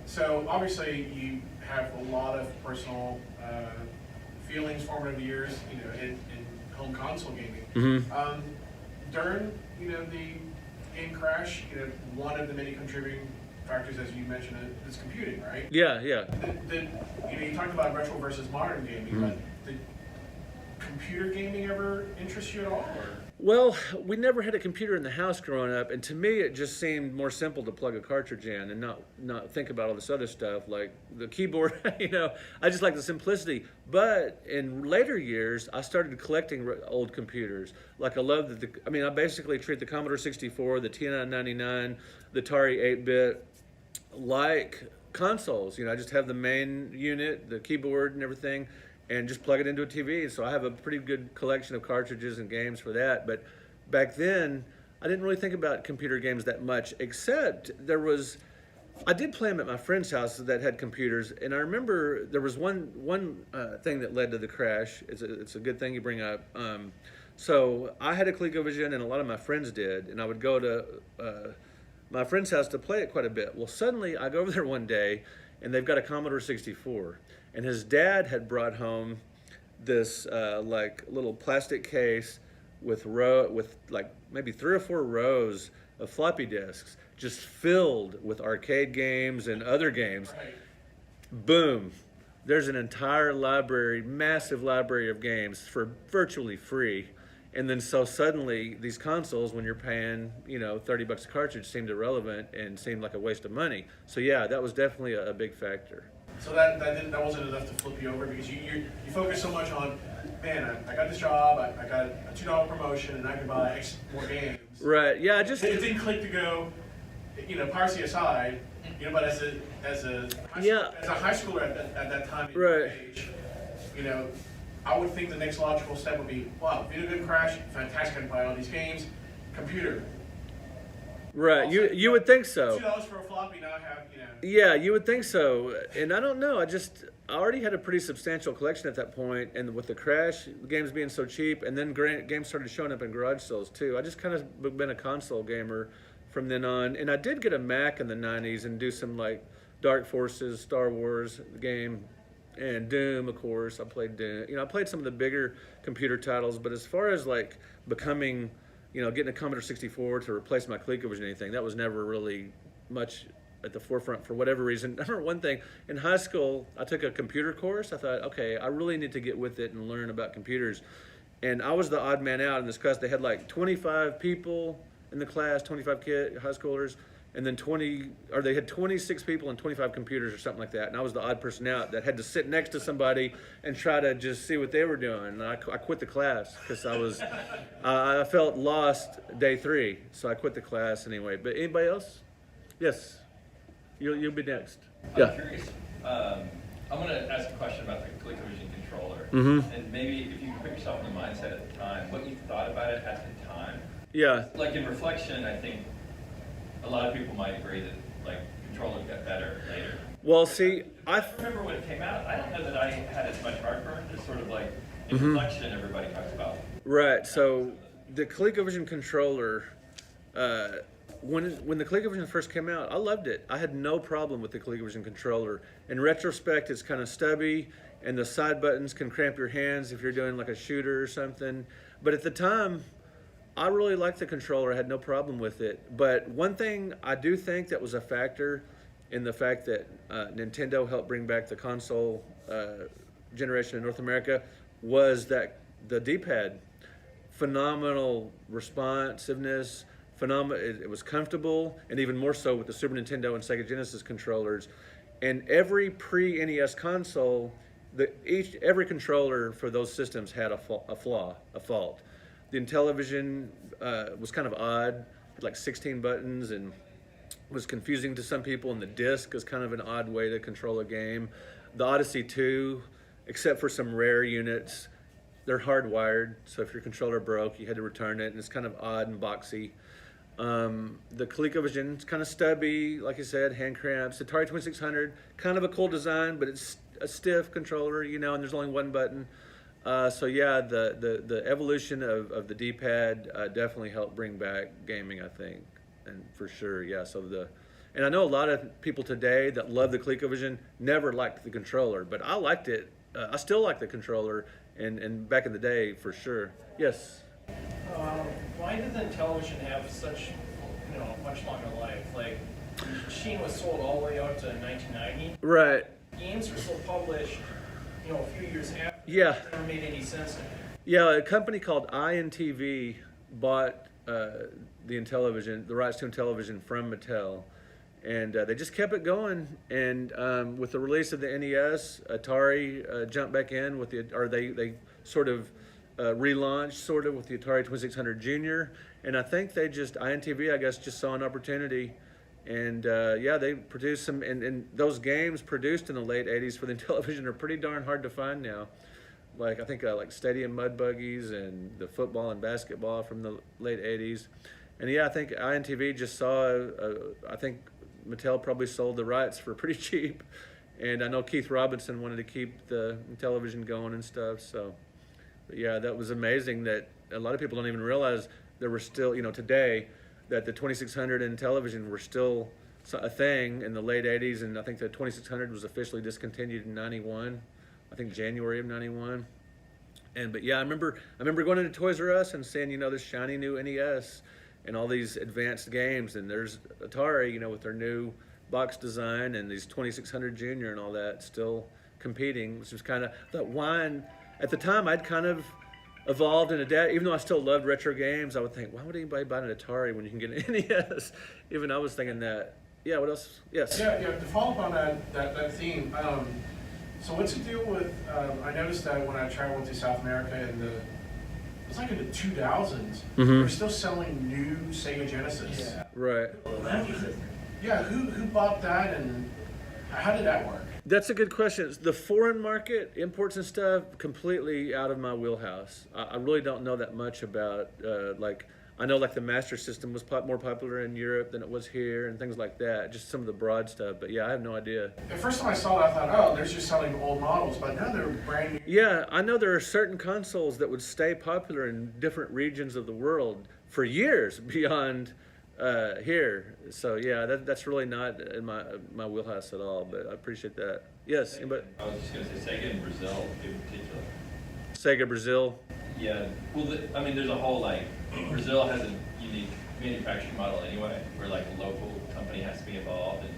so obviously you have a lot of personal feelings, formative years, in home console gaming. Mm-hmm. During, the game Crash, one of the many contributing factors, as you mentioned, is computing, right? Yeah. You talked about retro versus modern gaming, Mm-hmm. but did computer gaming ever interest you at all? Or? Well, we never had a computer in the house growing up, and to me it just seemed more simple to plug a cartridge in and not think about all this other stuff like the keyboard. I just like the simplicity. But in later years, I started collecting old computers. Like I love I basically treat the Commodore 64, the TI-99, the Atari 8-bit like consoles. I just have the main unit, the keyboard and everything, and just plug it into a TV. So I have a pretty good collection of cartridges and games for that. But back then, I didn't really think about computer games that much, except I did play them at my friend's house that had computers. And I remember there was one thing that led to the Crash. It's a good thing you bring up. So I had a ColecoVision, and a lot of my friends did. And I would go to my friend's house to play it quite a bit. Well, suddenly I go over there one day, and they've got a Commodore 64. And his dad had brought home this like little plastic case with like maybe 3 or 4 rows of floppy disks, just filled with arcade games and other games. Right. Boom! There's an entire library, massive library of games for virtually free. And then so suddenly these consoles, when you're paying $30 a cartridge, seemed irrelevant and seemed like a waste of money. So yeah, that was definitely a big factor. So that wasn't enough to flip you over because you focus so much on, man, I got this job, I got a $2 promotion, and I can buy X more games. Right. Yeah. It didn't click to go, piracy aside, but as a high schooler at that time, right. Age, I would think the next logical step would be, wow, video game Crash, fantastic, I can buy all these games, computer. Right. Also, You would think so. $2 for a floppy, now I have, Yeah, you would think so. And I don't know. I already had a pretty substantial collection at that point, and with the Crash games being so cheap, and then games started showing up in garage sales too. I just kind of been a console gamer from then on. And I did get a Mac in the 90s and do some like Dark Forces, Star Wars game, and Doom, of course. I played Doom. I played some of the bigger computer titles, but as far as like becoming, getting a Commodore 64 to replace my ColecoVision or anything, that was never really much at the forefront for whatever reason. I remember one thing, in high school, I took a computer course. I thought, okay, I really need to get with it and learn about computers. And I was the odd man out in this class. They had like 25 people in the class, 25 high schoolers, and then they had 26 people and 25 computers or something like that. And I was the odd person out that had to sit next to somebody and try to just see what they were doing. And I quit the class because I felt lost day 3. So I quit the class anyway. But anybody else? Yes, you'll be next. I'm curious. I'm going to ask a question about the ColecoVision controller, and maybe if you can put yourself in the mindset at the time, what you thought about it at the time. Yeah. Like in reflection, I think a lot of people might agree that like controllers got better later. Well, see, I remember when it came out. I don't know that I had as much heartburn as sort of like in reflection. Everybody talks about. Right. So the ColecoVision controller. When the ColecoVision first came out, I loved it. I had no problem with the ColecoVision controller. In retrospect, it's kind of stubby, and the side buttons can cramp your hands if you're doing like a shooter or something. But at the time, I really liked the controller. I had no problem with it. But one thing I do think that was a factor in the fact that Nintendo helped bring back the console generation in North America was that the D-pad, phenomenal responsiveness, it was comfortable, and even more so with the Super Nintendo and Sega Genesis controllers. And every pre-NES console, every controller for those systems had a fault. The Intellivision was kind of odd, with like 16 buttons, and was confusing to some people, and the disc is kind of an odd way to control a game. The Odyssey 2, except for some rare units, they're hardwired, so if your controller broke, you had to return it, and it's kind of odd and boxy. The ColecoVision is kind of stubby, like I said, hand cramps. Atari 2600, kind of a cool design, but it's a stiff controller, and there's only one button. So yeah, the evolution of the D-pad definitely helped bring back gaming, I think, and for sure, yeah. And I know a lot of people today that love the ColecoVision never liked the controller, but I liked it. I still like the controller, and back in the day, for sure. Yes. Why did the Intellivision have such, much longer life? Like, the machine was sold all the way out to 1990. Right. Games were still published, a few years after. Yeah. It never made any sense. Yeah, a company called INTV bought the rights to Intellivision from Mattel, and they just kept it going. And with the release of the NES, Atari jumped back in with they sort of relaunched with the Atari 2600 Junior, and I think INTV, I guess, just saw an opportunity, and they produced some, and those games produced in the late 80s for the Intellivision are pretty darn hard to find now. Like, I think like Stadium Mud Buggies and the football and basketball from the late 80s. And yeah, I think INTV just saw, I think Mattel probably sold the rights for pretty cheap, and I know Keith Robinson wanted to keep the Intellivision going and stuff, so. But yeah, that was amazing that a lot of people don't even realize there were still, today, that the 2600 and Intellivision were still a thing in the late 80s, and I think the 2600 was officially discontinued in 91, I think January of 91. But yeah, I remember going into Toys R Us and seeing, this shiny new NES and all these advanced games, and there's Atari, with their new box design and these 2600 Junior and all that still competing, which was kind of that wine. At the time, I'd kind of evolved and adapted. Even though I still loved retro games, I would think, why would anybody buy an Atari when you can get an NES? Even I was thinking that. Yeah, what else? Yes. Yeah, to follow up on that theme, so what's the deal with, I noticed that when I traveled to South America it was like in the 2000s, they were still selling new Sega Genesis. Yeah. Right. Yeah, who bought that, and how did that work? That's a good question. The foreign market, imports and stuff, completely out of my wheelhouse. I really don't know that much about, I know the Master System was more popular in Europe than it was here and things like that, just some of the broad stuff. But yeah, I have no idea. The first time I saw that, I thought, they're just selling old models, but now they're brand new. Yeah, I know there are certain consoles that would stay popular in different regions of the world for years beyond here. So yeah, that's really not in my wheelhouse at all, but I appreciate that. Yes, I was just going to say Sega in Brazil in particular. Sega Brazil. Yeah, well, there's a whole, Brazil has a unique manufacturing model anyway, where a local company has to be involved, and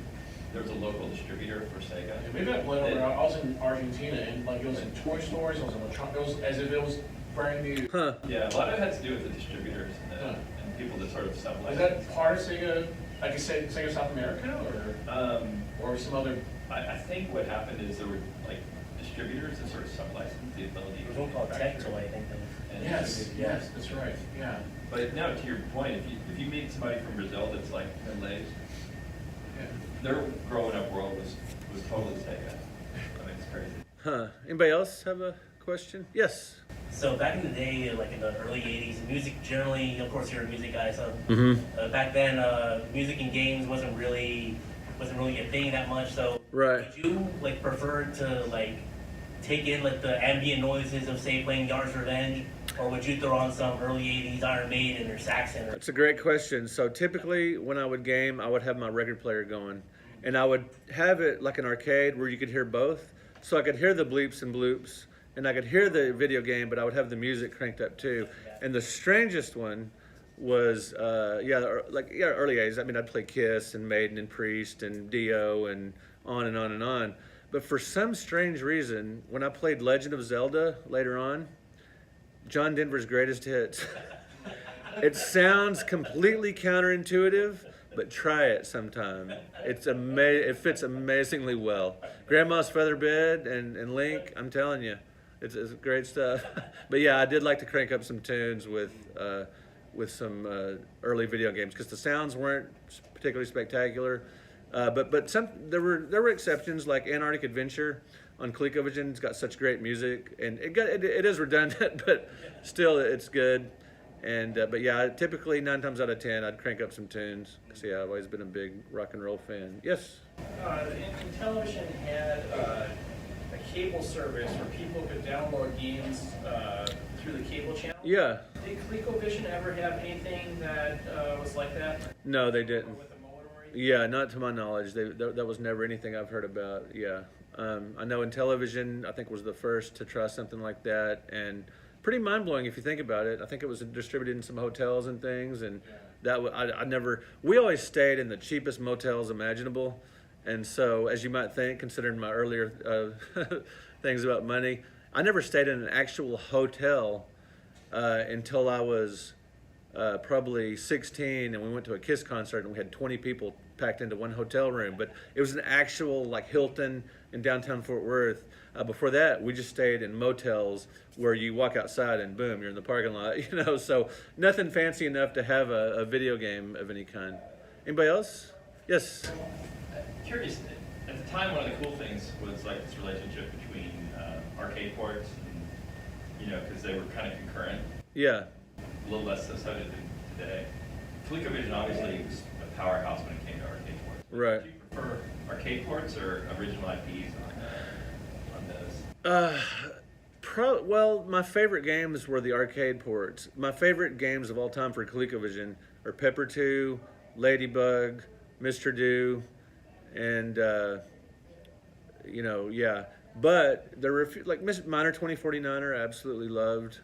there was a local distributor for Sega. Yeah, maybe that bled over. I was in Argentina, and it was in toy stores, it was as if it was brand new. Huh. Yeah, a lot of it had to do with the distributors and people that sort of Is sublicense. that part of Sega, like you said, Sega South America, or some other? I think what happened is there were like distributors that sort of sublicensed the ability. There's one called Tech Toy, I think. And Yes, yes, that's right, yeah. But now to your point, if you meet somebody from Brazil that's like middle-aged, Yeah. their growing up world was totally Sega. I mean, it's crazy. Huh. Anybody else have a question? Yes. So back in the day, like in the early '80s, music generally, of course, you're a music guy, so Mm-hmm. back then, music in games wasn't really a thing that much. So Right. would you like prefer to like take in like the ambient noises of say playing Yard's Revenge, or would you throw on some early '80s Iron Maiden or Saxon? Or That's a great question. So typically when I would game, I would have my record player going, and I would have it like an arcade where you could hear both. So I could hear the bleeps and bloops, and I could hear the video game, but I would have the music cranked up too. And the strangest one was, early 80s. I mean, I'd play Kiss and Maiden and Priest and Dio and on and on and on. But for some strange reason, when I played Legend of Zelda later on, John Denver's greatest hits. It sounds completely counterintuitive, but try it sometime. It fits amazingly well. Grandma's Feather Bed and Link, I'm telling you, it's great stuff. But yeah, I did like to crank up some tunes with some early video games because the sounds weren't particularly spectacular. But there were exceptions like Antarctic Adventure on ColecoVision. It's got such great music, and it is redundant, but still it's good. And but yeah, typically 9 times out of 10, I'd crank up some tunes. Cause yeah, I've always been a big rock and roll fan. Yes. Intellivision had a cable service where people could download games through the cable channel. Yeah. Did ColecoVision ever have anything that was like that? No, they didn't. With a modem or anything? Yeah, not to my knowledge. That was never anything I've heard about. Yeah. I know Intellivision, I think, was the first to try something like that, and pretty mind blowing if you think about it. I think it was distributed in some hotels and things, and we always stayed in the cheapest motels imaginable. And so, as you might think, considering my earlier things about money, I never stayed in an actual hotel until I was probably 16, and we went to a Kiss concert, and we had 20 people packed into one hotel room. But it was an actual like Hilton in downtown Fort Worth. Before that, we just stayed in motels where you walk outside and boom, you're in the parking lot. So nothing fancy enough to have a video game of any kind. Anybody else? Yes. Curious, at the time, one of the cool things was like this relationship between arcade ports and, because they were kind of concurrent, Yeah. a little less so than today. ColecoVision obviously was a powerhouse when it came to arcade ports. Right. Do you prefer arcade ports or original IPs on those? Well, my favorite games were the arcade ports. My favorite games of all time for ColecoVision are Pepper 2, Ladybug, Mr. Do, and yeah. But there were a few, like Miner 2049er, I absolutely loved.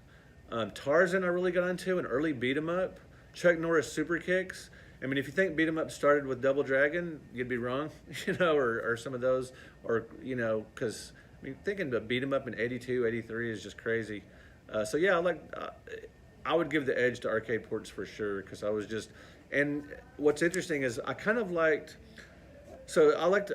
Tarzan, I really got into an early beat 'em up. Chuck Norris Super Kicks. I mean, if you think beat 'em up started with Double Dragon, you'd be wrong, or some of those, or because I mean, thinking to beat 'em up in 82, 83 is just crazy. So yeah, I would give the edge to arcade ports for sure, because I was just, and what's interesting is I kind of liked, so I liked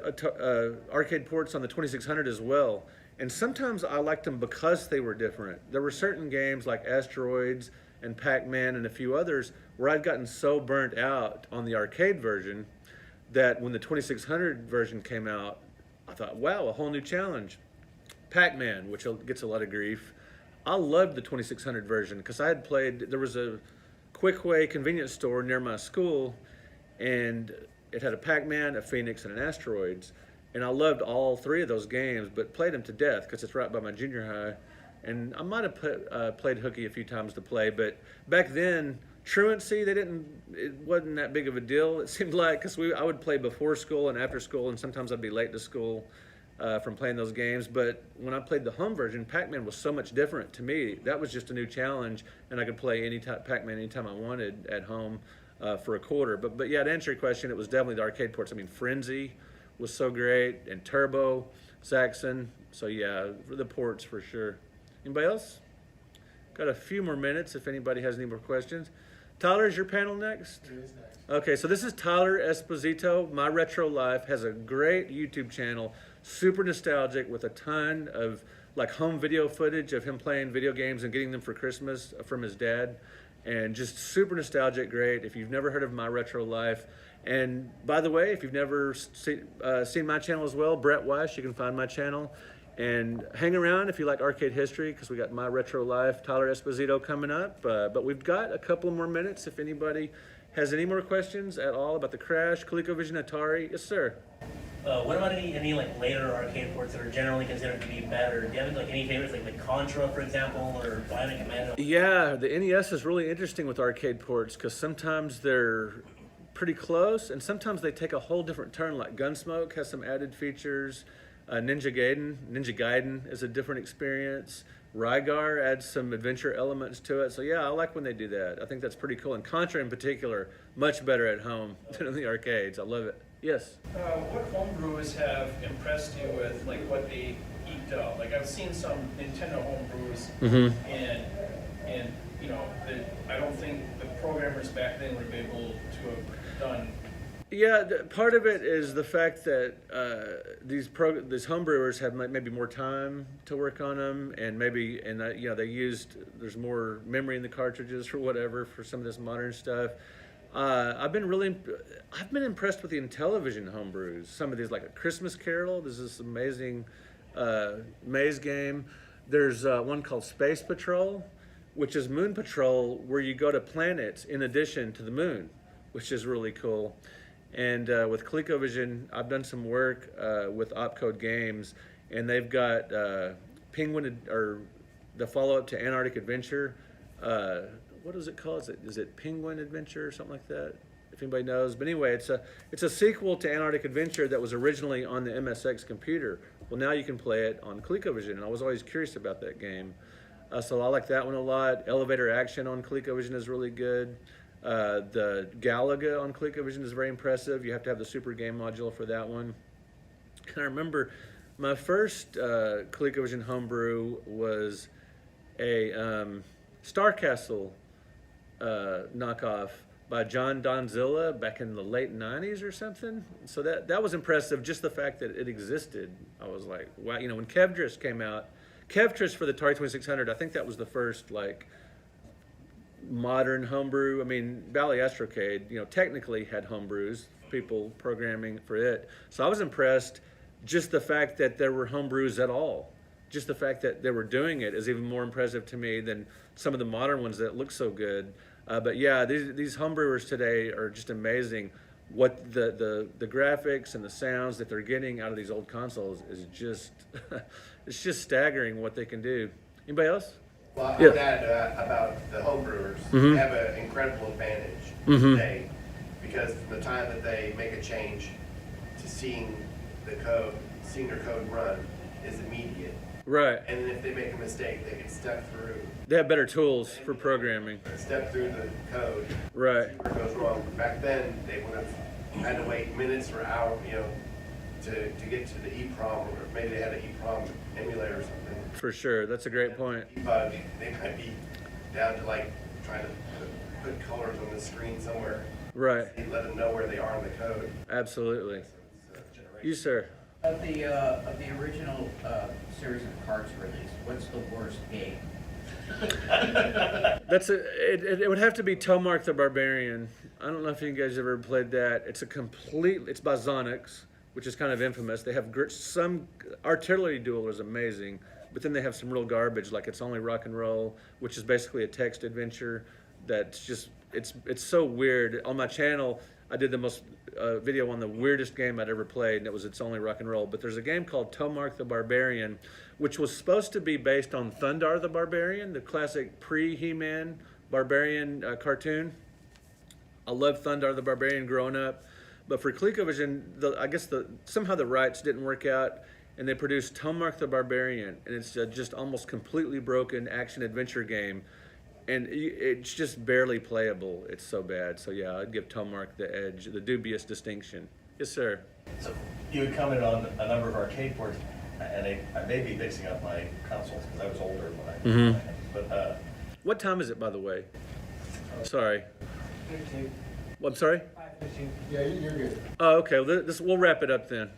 arcade ports on the 2600 as well. And sometimes I liked them because they were different. There were certain games like Asteroids and Pac-Man and a few others where I'd gotten so burnt out on the arcade version that when the 2600 version came out, I thought, wow, a whole new challenge. Pac-Man, which gets a lot of grief. I loved the 2600 version because I had played, there was a Quickway convenience store near my school, and it had a Pac-Man, a Phoenix, and an Asteroids. And I loved all 3 of those games, but played them to death because it's right by my junior high. And I might have played hooky a few times to play, but back then, truancy, it wasn't that big of a deal, it seemed like, because I would play before school and after school, and sometimes I'd be late to school from playing those games. But when I played the home version, Pac-Man was so much different to me. That was just a new challenge, and I could play Pac-Man anytime I wanted at home for a quarter. But yeah, to answer your question, it was definitely the arcade ports. I mean, Frenzy was so great, and Turbo, Saxon. So yeah, the ports for sure. Anybody else? Got a few more minutes if anybody has any more questions. Tyler, is your panel next? It is next. Okay, so this is Tyler Esposito. My Retro Life has a great YouTube channel, super nostalgic with a ton of like home video footage of him playing video games and getting them for Christmas from his dad. And just super nostalgic, great. If you've never heard of My Retro Life, and by the way, if you've never seen my channel as well, Brett Weiss, you can find my channel. And hang around if you like arcade history, because we got My Retro Life, Tyler Esposito coming up. But we've got a couple more minutes if anybody has any more questions at all about the Crash, ColecoVision, Atari. Yes, sir. What about any like later arcade ports that are generally considered to be better? Do you have like any favorites, like Contra, for example, or Bionic Commando? Yeah, the NES is really interesting with arcade ports because sometimes they're pretty close, and sometimes they take a whole different turn. Like Gunsmoke has some added features. Ninja Gaiden is a different experience. Rygar adds some adventure elements to it. So yeah, I like when they do that. I think that's pretty cool. And Contra in particular, much better at home than in the arcades. I love it. Yes. What homebrews have impressed you with, like, what they eked out? Like, I've seen some Nintendo homebrews, and you know, I don't think the programmers back then would have been able to have done. Yeah, part of it is the fact that these homebrewers have maybe more time to work on them, and you know, there's more memory in the cartridges or whatever for some of this modern stuff. I've been impressed with the Intellivision homebrews. Some of these, like a Christmas Carol. This is an amazing maze game. There's one called Space Patrol, which is Moon Patrol, where you go to planets in addition to the moon, which is really cool. And with ColecoVision, I've done some work with Opcode Games, and they've got Penguin, or the follow-up to Antarctic Adventure. What is it called? Is it Penguin Adventure or something like that? If anybody knows. But anyway, it's a sequel to Antarctic Adventure that was originally on the MSX computer. Well, now you can play it on ColecoVision, and I was always curious about that game. So I like that one a lot. Elevator Action on ColecoVision is really good. The Galaga on ColecoVision is very impressive. You have to have the Super Game module for that one. And I remember my first ColecoVision homebrew was a Star Castle knockoff by John Donzilla back in the late 90s or something. So that was impressive, just the fact that it existed. I was like, wow, you know, when Kevtris came out, Kevtris for the Atari 2600, I think that was the first like modern homebrew. I mean, Valley Astrocade, you know, technically had homebrews, people programming for it. So I was impressed, just the fact that there were homebrews at all. Just the fact that they were doing it is even more impressive to me than some of the modern ones that look so good. But yeah, these homebrewers today are just amazing. What the graphics and the sounds that they're getting out of these old consoles is just, it's just staggering what they can do. Anybody else? Well, I Yeah. would add about the homebrewers, Mhm. they have an incredible advantage today, because from the time that they make a change to seeing their code run is immediate. Right. And then if they make a mistake, they can step through They have better tools for programming. the code. Right. See where it goes wrong. Back then, they would have had to wait minutes or hours, you know, to get to the EEPROM, or maybe they had an EEPROM emulator or something. For sure. That's a great point. Debug, they might be down to like trying to put colors on the screen somewhere. Right. Let them know where they are in the code. Absolutely. You, sir. Of the original series of cards released, what's the worst game? It would have to be Tomark the Barbarian. I don't know if you guys ever played that. It's by Zonix, which is kind of infamous. They have some Artillery Duel is amazing, but then they have some real garbage, like It's Only Rock and Roll, which is basically a text adventure that's just, it's so weird. On my channel, I did the most video on the weirdest game I'd ever played, and it was It's Only Rock and Roll. But there's a game called Tomark the Barbarian, which was supposed to be based on Thundar the Barbarian, the classic pre-He-Man Barbarian cartoon. I loved Thundar the Barbarian growing up, but for ColecoVision, I guess somehow the rights didn't work out, and they produced Tomark the Barbarian, and it's just almost completely broken action-adventure game. And it's just barely playable. It's so bad. So yeah, I'd give Tomark the edge, the dubious distinction. Yes, sir. So you had commented on a number of arcade ports, and I may be mixing up my consoles because I was older when I. Mhm. But What time is it, by the way? Sorry. Well, I'm sorry? Yeah, you're good. Oh, okay. Well, we'll wrap it up then.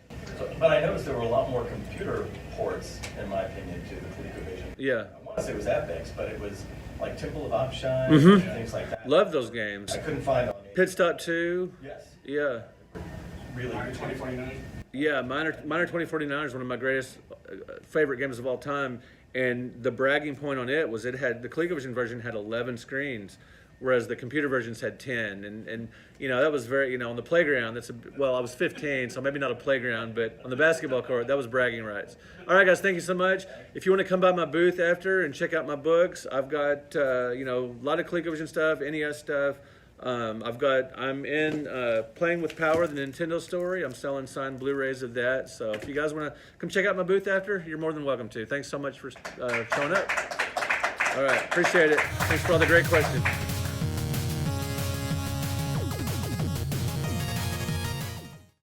But I noticed there were a lot more computer ports, in my opinion, to the ColecoVision. Yeah. I want to say it was Epics, but it was like Temple of Opshine Mhm. and things like that. Love those games. I couldn't find on Pit Stop 2. Yes. Yeah. Really Minor good. 2049. Yeah, Minor 2049 is one of my greatest favorite games of all time. And the bragging point on it was the ColecoVision version had 11 screens, whereas the computer versions had 10. And you know, that was very, you know, on the playground, well, I was 15, so maybe not a playground, but on the basketball court, that was bragging rights. All right, guys, thank you so much. If you want to come by my booth after and check out my books, I've got, you know, a lot of ColecoVision stuff, NES stuff. I'm in Playing with Power, the Nintendo story. I'm selling signed Blu-rays of that. So if you guys want to come check out my booth after, you're more than welcome to. Thanks so much for showing up. All right, appreciate it. Thanks for all the great questions.